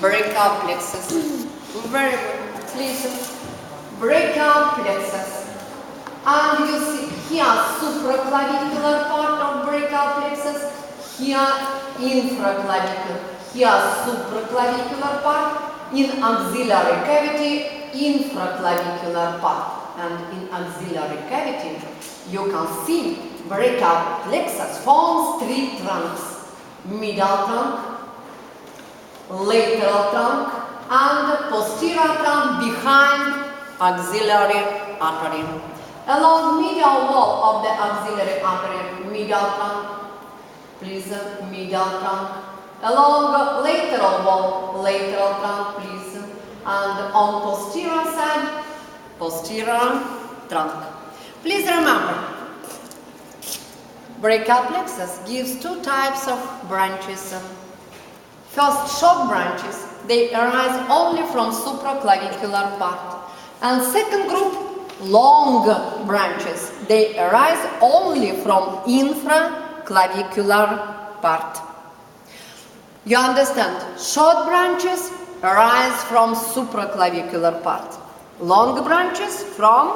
brachial plexus. Very good. Please. Brachial plexus. And you see here supraclavicular part of brachial plexus, here infraclavicular. Here supraclavicular part, in axillary cavity, infraclavicular part. And in axillary cavity, you can see brachial plexus forms three trunks: medial trunk, lateral trunk, and posterior trunk behind axillary artery. Along medial wall of the axillary artery, medial trunk, please, medial trunk. Along lateral wall, lateral trunk, please. And on posterior side, posterior trunk. Please remember, brachial plexus gives two types of branches. First, short branches. They arise only from supraclavicular part. And second group, long branches. They arise only from infraclavicular part. You understand? Short branches arise from supraclavicular part. Long branches from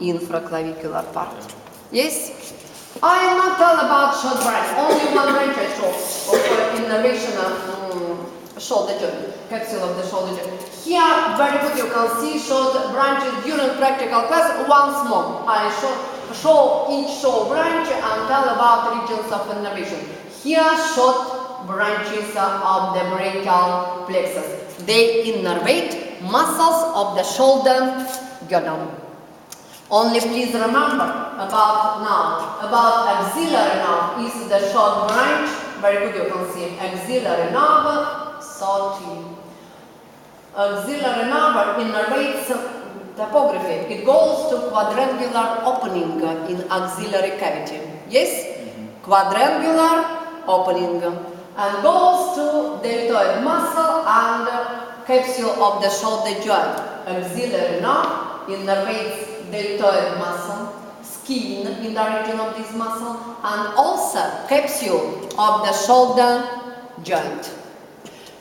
infraclavicular part. Yes? I am not all about short branch. Only one branch I show for innervation of shoulder joint, capsule of the shoulder joint. Here, very good, you can see short branches during practical class once more. I show each short branch and tell about regions of innervation. Here, short branches of the brachial plexus. They innervate muscles of the shoulder girdle. Only please remember about axillary nerve is the short branch. Very good, you can see axillary nerve, salty. Auxiliary nerve innervates topography. It goes to quadrangular opening in axillary cavity. Yes? Quadrangular opening. And goes to deltoid muscle and capsule of the shoulder joint. Auxiliary nerve innervates deltoid muscle, skin in the region of this muscle, and also capsule of the shoulder joint.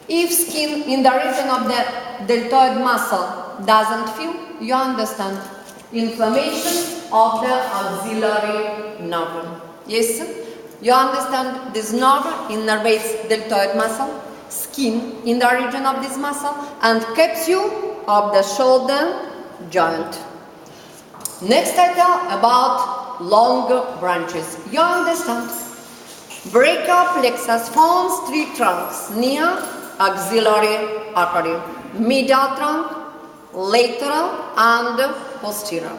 If skin in the region of the deltoid muscle doesn't feel, you understand inflammation of the axillary nerve. Yes? You understand this nerve innervates deltoid muscle, skin in the region of this muscle, and capsule of the shoulder joint. Next I tell about long branches. You understand? Brachial plexus forms three trunks near axillary artery: medial trunk, lateral, and posterior.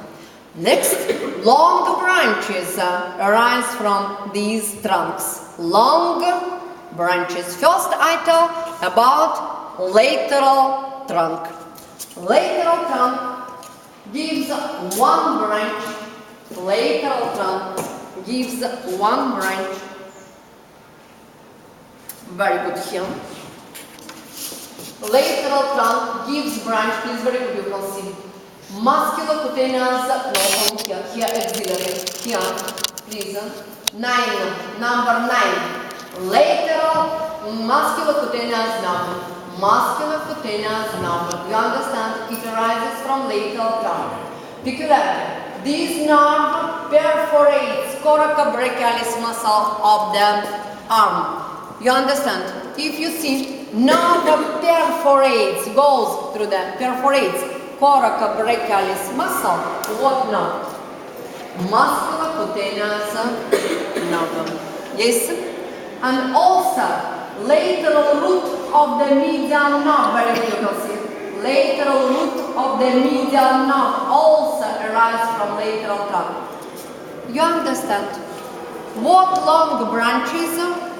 Next, long branches arise from these trunks. Long branches. First I tell about lateral trunk. Lateral trunk gives one branch. Lateral trunk gives one branch. Very good here. Lateral trunk gives branch, please, very good, you can see. Musculocutaneous, no, here axillary, here, please. Number 9. Lateral musculocutaneous nerve. Musculocutaneous nerve. You understand? It arises from lateral trunk. Peculiarity. This nerve perforates coracobrachialis muscle of the arm. You understand? If you see, nerve perforates, goes through the, perforates coracobrachialis muscle, what nerve? Musculocutaneous nerve. Yes? And also, lateral root of the medial nerve, very good, you can see. Lateral root of the medial nerve also arises from lateral trunk. You understand? What long branches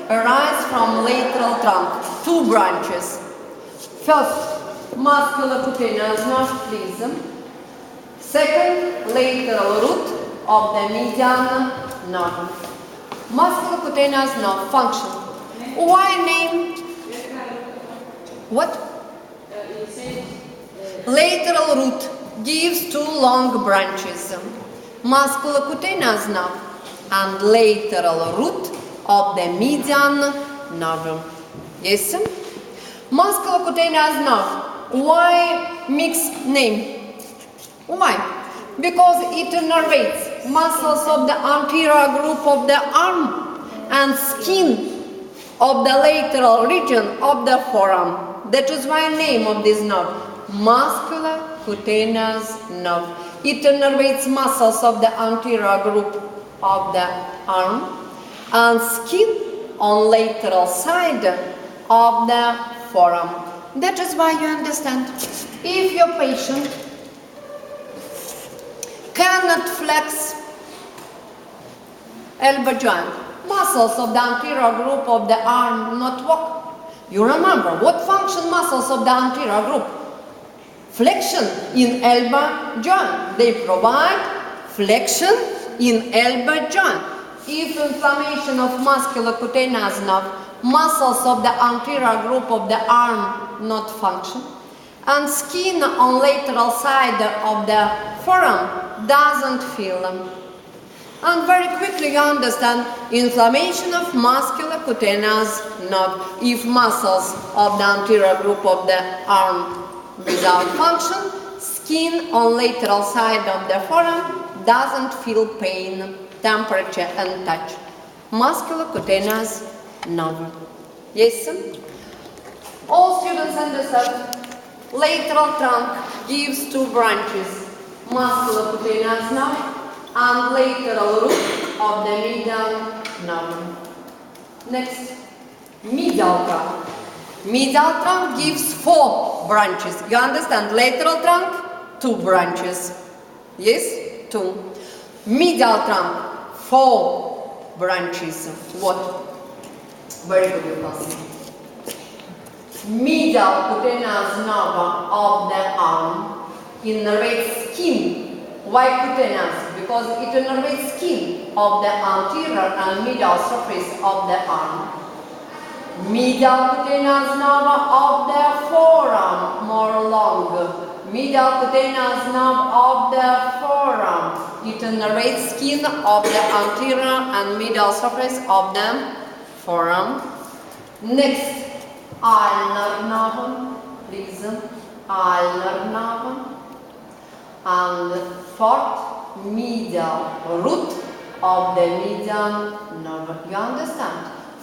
arise from lateral trunk? Two branches. First, musculocutaneous nerve, please. Second, lateral root of the median nerve. Musculocutaneous nerve function. Why name? What? Lateral root gives two long branches. Musculocutaneous nerve and lateral root of the median nerve. Yes? Musculocutaneous nerve. Why mixed name? Why? Because it innervates muscles of the anterior group of the arm and skin of the lateral region of the forearm. That is why name of this nerve, musculocutaneous nerve. It innervates muscles of the anterior group of the arm and skin on lateral side of the forearm. That is why you understand. If your patient cannot flex elbow joint, muscles of the anterior group of the arm not work. You remember what function muscles of the anterior group? Flexion in elbow joint. They provide flexion in elbow joint. If inflammation of musculocutaneous nerve, muscles of the anterior group of the arm not function, and skin on lateral side of the forearm doesn't feel them. And very quickly you understand inflammation of musculocutaneous nerve. If muscles of the anterior group of the arm without function, skin on lateral side of the forearm doesn't feel pain, temperature and touch. Musculocutaneous nerve. Yes? All students understand. Lateral trunk gives two branches, musculocutaneous nerve and lateral root of the medial nerve. Next, medial trunk. Medial trunk gives four branches. You understand? Lateral trunk, two branches. Yes? Two. Medial trunk, four branches. What? Very good, you can see. Medial cutaneous nerve of the arm innervates skin. Why cutaneous? Because it innervates skin of the anterior and medial surface of the arm. Medial cutaneous nerve of the forearm, more long. Medial cutaneous nerve of the forearm. It innervates skin of the anterior and medial surface of the forearm. Next, ulnar nerve, please. Ulnar nerve. And fourth, medial root of the median nerve. You understand?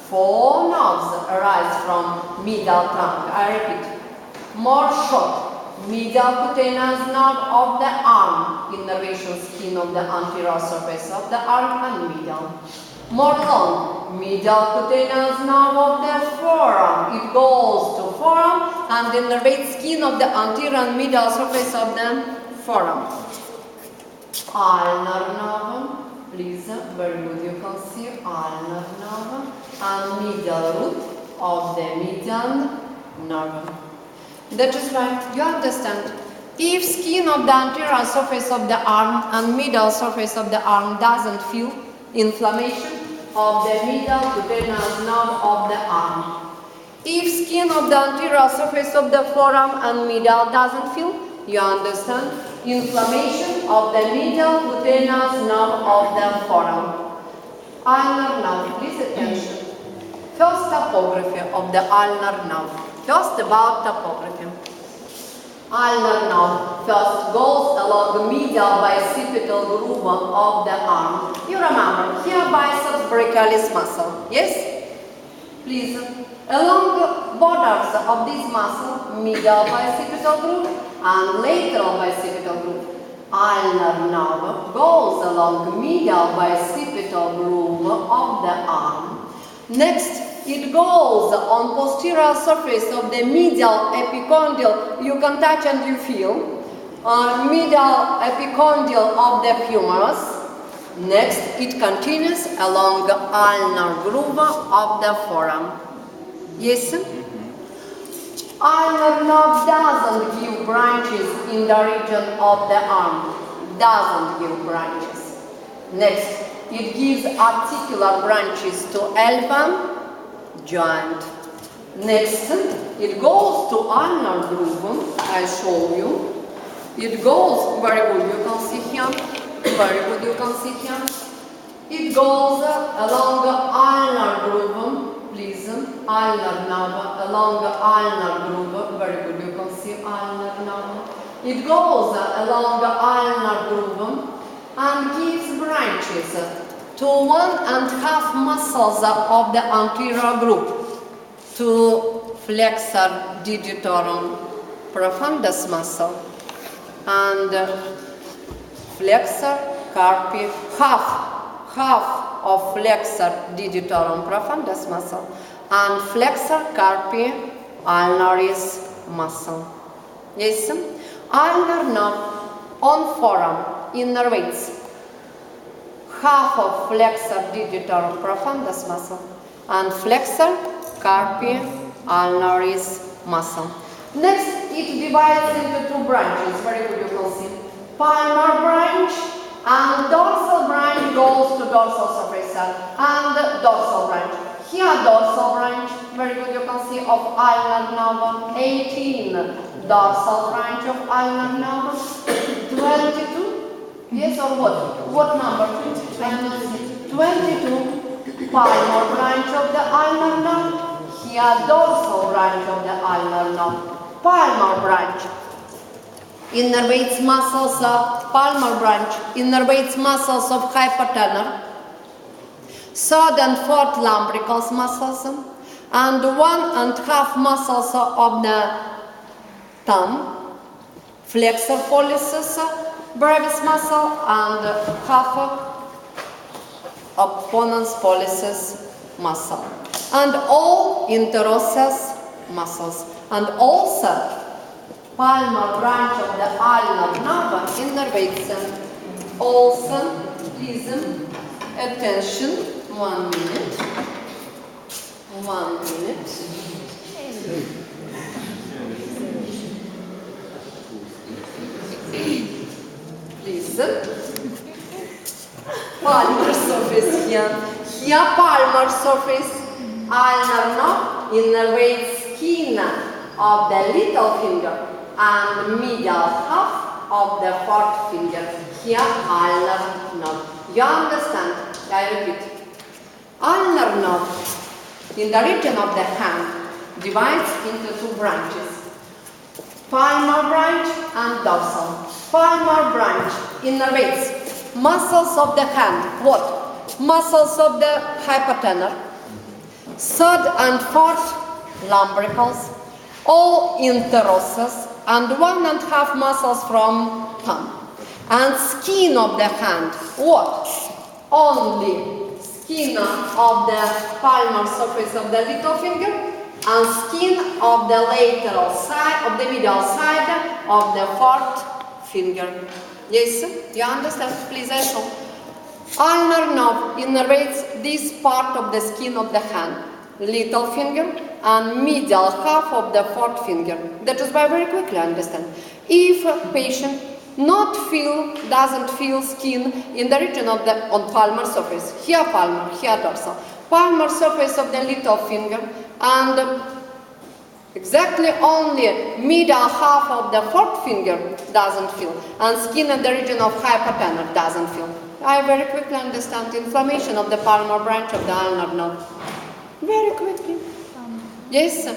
Four nerves arise from medial trunk. I repeat. More short, medial cutaneous nerve of the arm, innervation skin of the anterior surface of the arm and medial. More long, medial cutaneous nerve of the forearm. It goes to forearm and innervates skin of the anterior and medial surface of the forearm. Ulnar nerve, please, very good, you can see ulnar nerve and medial root of the median nerve. That is right, you understand. If skin of the anterior surface of the arm and medial surface of the arm doesn't feel inflammation of the medial cutaneous nerve of the arm. If skin of the anterior surface of the forearm and medial doesn't feel, you understand, inflammation of the medial cutaneous nerve of the forearm. Ulnar nerve, please attention. First topography of the ulnar nerve. First about topography. Ulnar nerve first goes along the medial bicipital groove of the arm. You remember, here biceps brachialis muscle, yes? Please, along the borders of this muscle, medial bicipital groove and lateral bicipital groove. Ulnar nerve goes along the medial bicipital groove of the arm. Next, it goes on posterior surface of the medial epicondyle. You can touch and you feel. Medial epicondyle of the humerus. Next, it continues along the ulnar groove of the forearm. Yes? Ulnar nerve doesn't give branches in the region of the arm. Doesn't give branches. Next, it gives articular branches to elbow joint. Next, it goes to ulnar groove. I show you. It goes, very good, you can see here. Very good, you can see here. It goes along the ulnar groove, please. ulnar nerve along the ulnar groove. Very good, you can see ulnar nerve. It goes along the ulnar groove and gives branches to 1.5 muscles of the anterior group, to flexor digitorum profundus muscle and flexor carpi, half of flexor digitorum profundus muscle and flexor carpi ulnaris muscle. Yes? Ulnar nerve on forearm innervates half of flexor digitorum profundus muscle and flexor carpi ulnaris muscle. Next, it divides into two branches. Very good, you can see. Palmar branch and dorsal branch goes to dorsal surface and dorsal branch. Here dorsal branch, very good, you can see, of ulnar nerve, 18. Dorsal branch of ulnar nerve, 22. Yes or what? What number? 22. Palmar branch of the ulnar nerve. Here dorsal branch of the ulnar nerve. Palmar branch innervates muscles of palmar branch, innervates muscles of hypotenor, third and fourth lumbricals muscles, and 1.5 muscles of the thumb, flexor pollicis brevis muscle, and half of pons pollicis muscle, and all interosseous muscles, and also palmar branch of the ulnar nerve innervates also, please, attention, 1 minute, 1 minute. Please. Palmar surface here. Here palmar surface, ulnar nerve innervates skin of the little finger and medial half of the fourth finger. Here ulnar nerve. You understand? I repeat. Ulnar nerve in the region of the hand divides into two branches. Palmar branch and dorsal. Palmar branch innervates muscles of the hand. What? Muscles of the hypotenor, third and fourth lumbricals, all interosseous, and 1.5 muscles from thumb. And skin of the hand. What? Only skin of the palmar surface of the little finger and skin of the lateral side, of the medial side of the fourth finger. Yes? You understand? Please answer. Ulnar nerve innervates this part of the skin of the hand, little finger and medial half of the fourth finger. That is why very quickly understand. If a patient doesn't feel skin in the region of the palmar surface, here palmar, here dorsal, palmar surface of the little finger and exactly only medial half of the fourth finger doesn't feel, and skin in the region of hypotenor doesn't feel. I very quickly understand inflammation of the palmar branch of the ulnar nerve. Very quickly. Yes,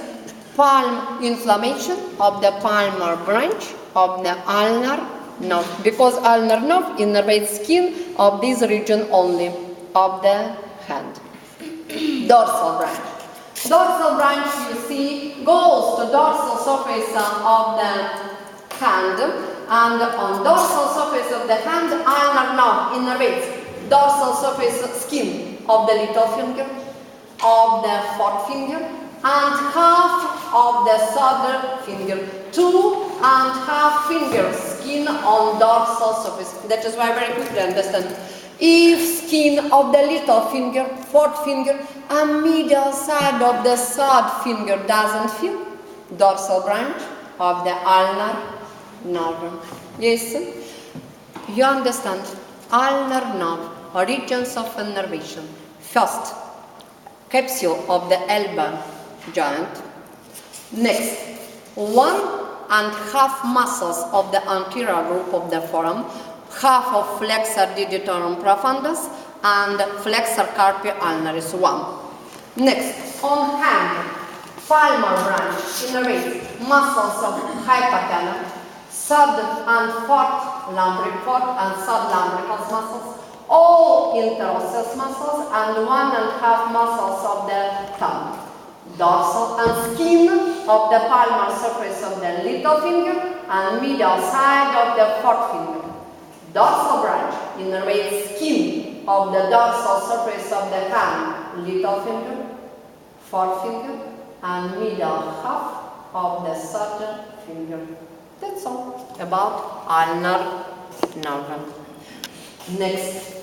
palm inflammation of the palmar branch of the ulnar nerve, because ulnar nerve innervates skin of this region only of the hand. Dorsal branch. Dorsal branch, you see, goes to dorsal surface of the hand, and on dorsal surface of the hand, ulnar nerve innervates dorsal surface skin of the little finger, of the fourth finger, and half of the third finger. 2.5 fingers skin on dorsal surface. That is why very quickly understand. If skin of the little finger, fourth finger, and medial side of the third finger doesn't feel, dorsal branch of the ulnar nerve. Yes? You understand? Ulnar nerve, regions of innervation. First, capsule of the elbow joint. Next, 1.5 muscles of the anterior group of the forearm, half of flexor digitorum profundus and flexor carpi ulnaris 1. Next, on hand, palmar branch innervates muscles of hypothalamic, third and fourth and sublambrical muscles, all interosseous muscles, and 1.5 muscles of the thumb. Dorsal and skin of the palmar surface of the little finger and middle side of the forefinger. Dorsal branch innervates skin of the dorsal surface of the hand, little finger, forefinger, and middle half of the third finger. That's all about ulnar nerve. Next.